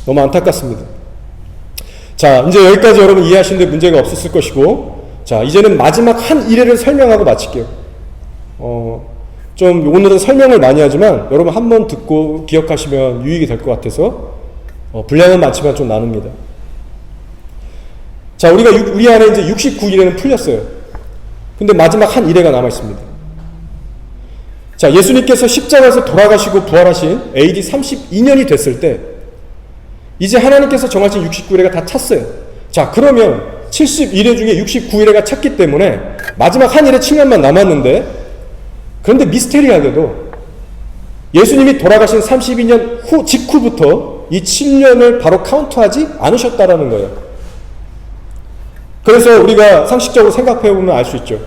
너무 안타깝습니다. 자, 이제 여기까지 여러분 이해하시는데 문제가 없었을 것이고, 자, 이제는 마지막 한 이래를 설명하고 마칠게요. 좀 오늘은 설명을 많이 하지만 여러분 한 번 듣고 기억하시면 유익이 될 것 같아서 분량은 많지만 좀 나눕니다. 자, 우리 안에 이제 69일에는 풀렸어요. 근데 마지막 한 이래가 남아 있습니다. 자, 예수님께서 십자가에서 돌아가시고 부활하신 AD 32년이 됐을 때 이제 하나님께서 정하신 69일회가 다 찼어요. 자, 그러면 71회 중에 69일회가 찼기 때문에 마지막 한 일의 7년만 남았는데, 그런데 미스테리하게도 예수님이 돌아가신 32년 직후부터 이 7년을 바로 카운트하지 않으셨다라는 거예요. 그래서 우리가 상식적으로 생각해보면 알 수 있죠.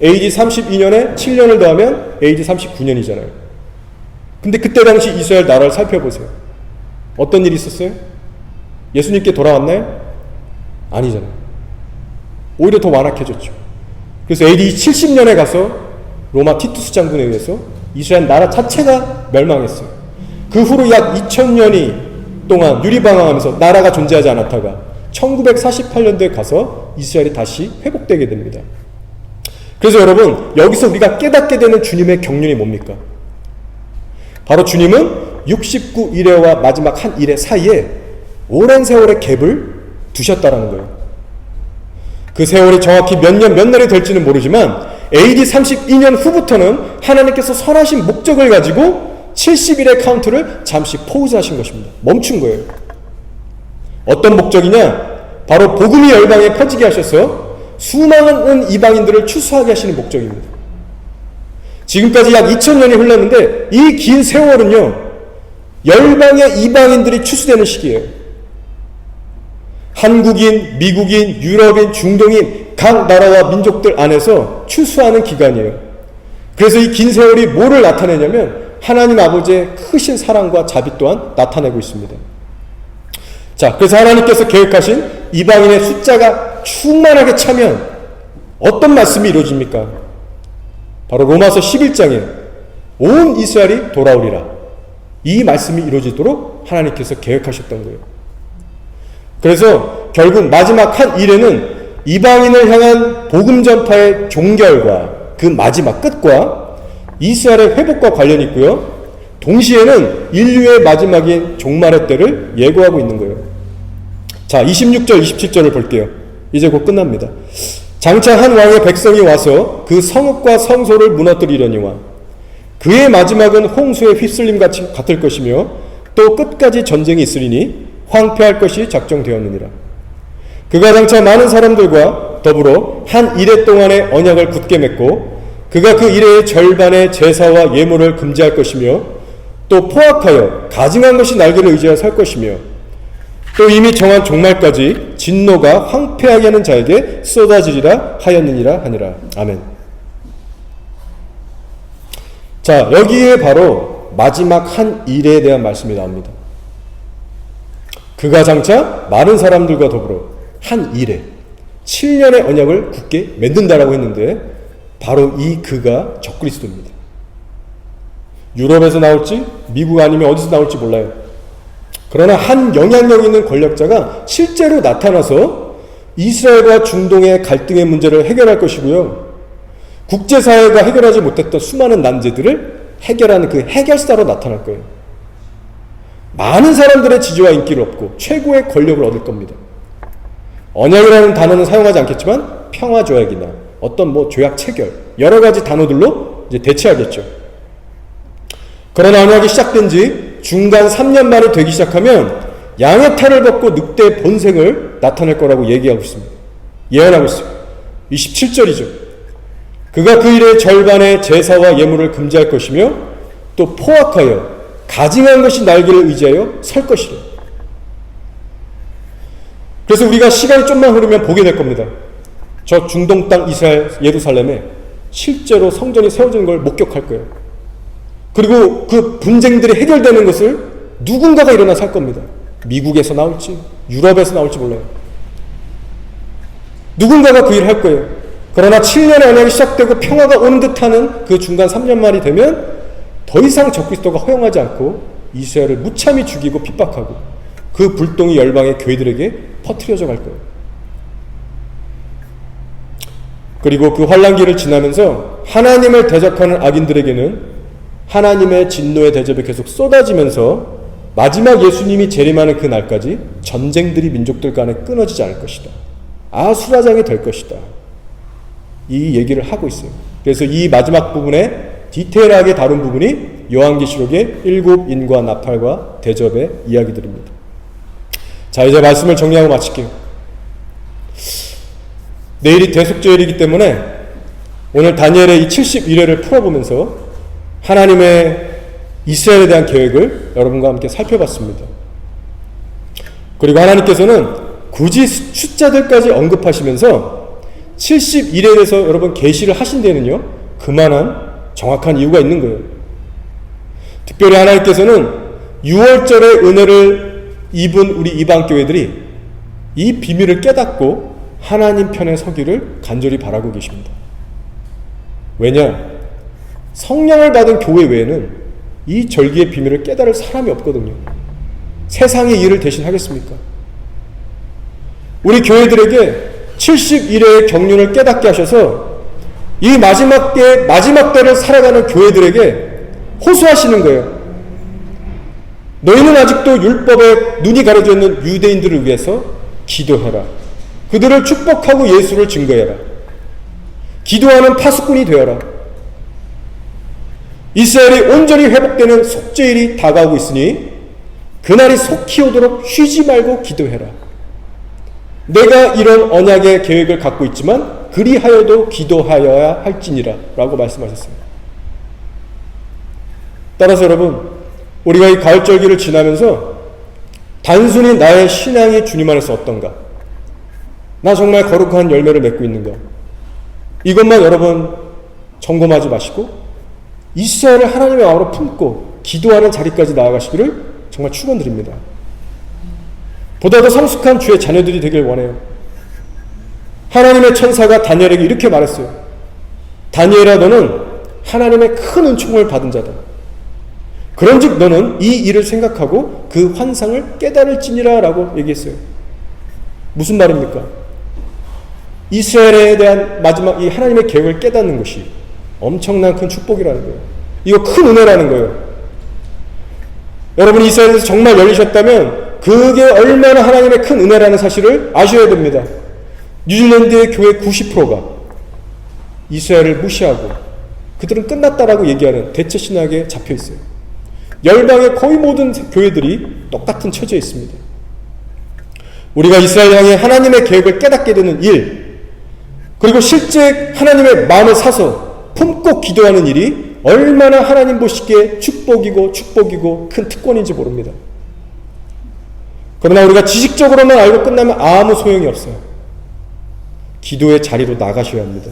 AD 32년에 7년을 더하면 AD 39년이잖아요. 근데 그때 당시 이스라엘 나라를 살펴보세요. 어떤 일이 있었어요? 예수님께 돌아왔나요? 아니잖아요. 오히려 더 완악해졌죠. 그래서 AD 70년에 가서 로마 티투스 장군에 의해서 이스라엘 나라 자체가 멸망했어요. 그 후로 약 2000년이 동안 유리방황하면서 나라가 존재하지 않았다가 1948년도에 가서 이스라엘이 다시 회복되게 됩니다. 그래서 여러분, 여기서 우리가 깨닫게 되는 주님의 경륜이 뭡니까? 바로 주님은 69일회와 마지막 한 일회 사이에 오랜 세월의 갭을 두셨다라는 거예요. 그 세월이 정확히 몇 년 몇 날이 될지는 모르지만 AD 32년 후부터는 하나님께서 선하신 목적을 가지고 70일의 카운트를 잠시 포즈하신 것입니다. 멈춘 거예요. 어떤 목적이냐? 바로 복음이 열방에 퍼지게 하셔서 수많은 이방인들을 추수하게 하시는 목적입니다. 지금까지 약 2000년이 흘렀는데 이 긴 세월은요, 열방의 이방인들이 추수되는 시기예요. 한국인, 미국인, 유럽인, 중동인 각 나라와 민족들 안에서 추수하는 기간이에요. 그래서 이 긴 세월이 뭐를 나타내냐면 하나님 아버지의 크신 사랑과 자비 또한 나타내고 있습니다. 자, 그래서 하나님께서 계획하신 이방인의 숫자가 충만하게 차면 어떤 말씀이 이루어집니까? 바로 로마서 11장에 온 이스라엘이 돌아오리라. 이 말씀이 이루어지도록 하나님께서 계획하셨던 거예요. 그래서 결국 마지막 한 일에는 이방인을 향한 복음 전파의 종결과 그 마지막 끝과 이스라엘의 회복과 관련이 있고요. 동시에는 인류의 마지막인 종말의 때를 예고하고 있는 거예요. 자, 26절, 27절을 볼게요. 이제 곧 끝납니다. 장차 한 왕의 백성이 와서 그 성읍과 성소를 무너뜨리려니와 그의 마지막은 홍수의 휩쓸림 같을 것이며 또 끝까지 전쟁이 있으리니 황폐할 것이 작정되었느니라. 그가 장차 많은 사람들과 더불어 한 이레 동안의 언약을 굳게 맺고 그가 그 이레의 절반의 제사와 예물을 금지할 것이며 또 포악하여 가증한 것이 날개를 의지하여 살 것이며 또 이미 정한 종말까지 진노가 황폐하게 하는 자에게 쏟아지리라 하였느니라 하니라. 아멘. 자, 여기에 바로 마지막 한 일에 대한 말씀이 나옵니다. 그가 장차 많은 사람들과 더불어 한 일에 7년의 언약을 굳게 맺는다라고 했는데 바로 이 그가 적그리스도입니다. 유럽에서 나올지 미국 아니면 어디서 나올지 몰라요. 그러나 한 영향력 있는 권력자가 실제로 나타나서 이스라엘과 중동의 갈등의 문제를 해결할 것이고요. 국제사회가 해결하지 못했던 수많은 난제들을 해결하는 그 해결사로 나타날 거예요. 많은 사람들의 지지와 인기를 얻고 최고의 권력을 얻을 겁니다. 언약이라는 단어는 사용하지 않겠지만 평화조약이나 어떤 조약 체결 여러 가지 단어들로 이제 대체하겠죠. 그러나 언약이 시작된 지 중간 3년 만에 되기 시작하면 양의 탈을 벗고 늑대의 본색을 나타낼 거라고 얘기하고 있습니다. 예언하고 있어요. 27절이죠. 그가 그 일의 절반의 제사와 예물을 금지할 것이며 또 포악하여 가증한 것이 날개를 의지하여 설 것이래. 그래서 우리가 시간이 좀만 흐르면 보게 될 겁니다. 저 중동 땅 이스라엘 예루살렘에 실제로 성전이 세워지는 걸 목격할 거예요. 그리고 그 분쟁들이 해결되는 것을 누군가가 일어나서 할 겁니다. 미국에서 나올지 유럽에서 나올지 몰라요. 누군가가 그 일을 할 거예요. 그러나 7년의 언약이 시작되고 평화가 온 듯하는 그 중간 3년 말이 되면 더 이상 적그리스도가 허용하지 않고 이스라엘을 무참히 죽이고 핍박하고 그 불똥이 열방의 교회들에게 퍼뜨려져 갈 거예요. 그리고 그 환란기를 지나면서 하나님을 대적하는 악인들에게는 하나님의 진노의 대접이 계속 쏟아지면서 마지막 예수님이 재림하는 그 날까지 전쟁들이 민족들 간에 끊어지지 않을 것이다. 아수라장이 될 것이다. 이 얘기를 하고 있어요. 그래서 이 마지막 부분에 디테일하게 다룬 부분이 요한계시록의 7인과 나팔과 대접의 이야기들입니다. 자, 이제 말씀을 정리하고 마칠게요. 내일이 대속죄일이기 때문에 오늘 다니엘의 이 71회를 풀어보면서 하나님의 이스라엘에 대한 계획을 여러분과 함께 살펴봤습니다. 그리고 하나님께서는 굳이 숫자들까지 언급하시면서 71회에 대해서 여러분 계시를 하신 데는요, 그만한 정확한 이유가 있는 거예요. 특별히 하나님께서는 6월절의 은혜를 입은 우리 이방교회들이 이 비밀을 깨닫고 하나님 편에 서기를 간절히 바라고 계십니다. 왜냐? 성령을 받은 교회 외에는 이 절기의 비밀을 깨달을 사람이 없거든요. 세상의 일을 대신 하겠습니까? 우리 교회들에게 71회의 경륜을 깨닫게 하셔서 이 마지막 때를 살아가는 교회들에게 호소하시는 거예요. 너희는 아직도 율법에 눈이 가려져 있는 유대인들을 위해서 기도해라. 그들을 축복하고 예수를 증거해라. 기도하는 파수꾼이 되어라. 이스라엘이 온전히 회복되는 속죄일이 다가오고 있으니 그날이 속히 오도록 쉬지 말고 기도해라. 내가 이런 언약의 계획을 갖고 있지만 그리하여도 기도하여야 할지니라 라고 말씀하셨습니다. 따라서 여러분, 우리가 이 가을절기를 지나면서 단순히 나의 신앙이 주님 안에서 어떤가, 나 정말 거룩한 열매를 맺고 있는가, 이것만 여러분 점검하지 마시고 이스라엘을 하나님의 마음으로 품고 기도하는 자리까지 나아가시기를 정말 축원드립니다. 보다 더 성숙한 주의 자녀들이 되길 원해요. 하나님의 천사가 다니엘에게 이렇게 말했어요. 다니엘아, 너는 하나님의 큰 은총을 받은 자다. 그런즉 너는 이 일을 생각하고 그 환상을 깨달을지니라 라고 얘기했어요. 무슨 말입니까? 이스라엘에 대한 마지막 이 하나님의 계획을 깨닫는 것이 엄청난 큰 축복이라는 거예요. 이거 큰 은혜라는 거예요. 여러분이 이스라엘에서 정말 열리셨다면 그게 얼마나 하나님의 큰 은혜라는 사실을 아셔야 됩니다. 뉴질랜드의 교회 90%가 이스라엘을 무시하고 그들은 끝났다라고 얘기하는 대체 신학에 잡혀 있어요. 열방의 거의 모든 교회들이 똑같은 처지에 있습니다. 우리가 이스라엘 향해 하나님의 계획을 깨닫게 되는 일, 그리고 실제 하나님의 마음을 사서 품고 기도하는 일이 얼마나 하나님 보시기에 축복이고 큰 특권인지 모릅니다. 그러나 우리가 지식적으로만 알고 끝나면 아무 소용이 없어요. 기도의 자리로 나가셔야 합니다.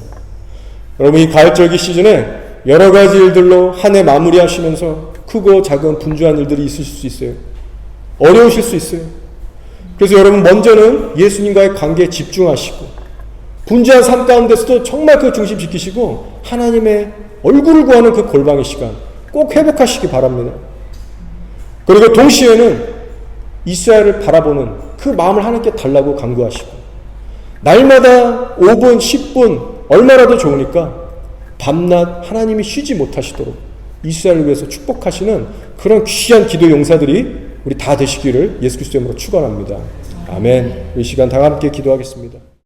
여러분, 이 가을절기 시즌에 여러 가지 일들로 한 해 마무리하시면서 크고 작은 분주한 일들이 있으실 수 있어요. 어려우실 수 있어요. 그래서 여러분, 먼저는 예수님과의 관계에 집중하시고 분주한 삶 가운데서도 정말 그 중심 지키시고 하나님의 얼굴을 구하는 그 골방의 시간 꼭 회복하시기 바랍니다. 그리고 동시에는 이스라엘을 바라보는 그 마음을 하나님께 달라고 간구하시고, 날마다 5분, 10분 얼마라도 좋으니까 밤낮 하나님이 쉬지 못하시도록 이스라엘을 위해서 축복하시는 그런 귀한 기도 용사들이 우리 다 되시기를 예수 그리스도의 이름으로 축원합니다. 아멘. 이 시간 다 함께 기도하겠습니다.